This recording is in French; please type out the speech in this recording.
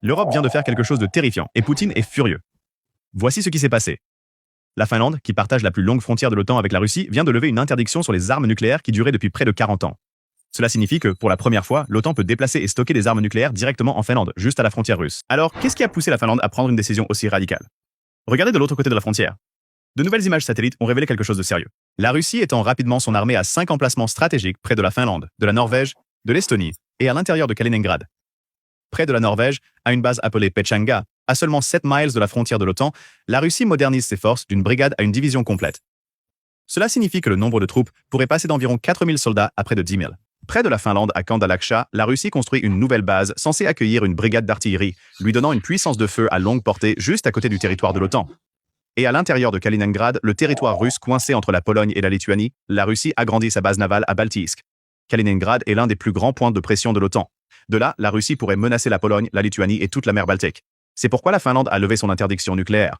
L'Europe vient de faire quelque chose de terrifiant, et Poutine est furieux. Voici ce qui s'est passé. La Finlande, qui partage la plus longue frontière de l'OTAN avec la Russie, vient de lever une interdiction sur les armes nucléaires qui durait depuis près de 40 ans. Cela signifie que, pour la première fois, l'OTAN peut déplacer et stocker des armes nucléaires directement en Finlande, juste à la frontière russe. Alors, qu'est-ce qui a poussé la Finlande à prendre une décision aussi radicale? Regardez de l'autre côté de la frontière. De nouvelles images satellites ont révélé quelque chose de sérieux. La Russie étend rapidement son armée à 5 emplacements stratégiques près de la Finlande, de la Norvège, de l'Estonie et à l'intérieur de Kaliningrad. Près de la Norvège, à une base appelée Pechanga, à seulement 7 miles de la frontière de l'OTAN, la Russie modernise ses forces d'une brigade à une division complète. Cela signifie que le nombre de troupes pourrait passer d'environ 4000 soldats à près de 10 000. Près de la Finlande, à Kandalaksha, la Russie construit une nouvelle base censée accueillir une brigade d'artillerie, lui donnant une puissance de feu à longue portée juste à côté du territoire de l'OTAN. Et à l'intérieur de Kaliningrad, le territoire russe coincé entre la Pologne et la Lituanie, la Russie agrandit sa base navale à Baltiisk. Kaliningrad est l'un des plus grands points de pression de l'OTAN. De là, la Russie pourrait menacer la Pologne, la Lituanie et toute la mer Baltique. C'est pourquoi la Finlande a levé son interdiction nucléaire.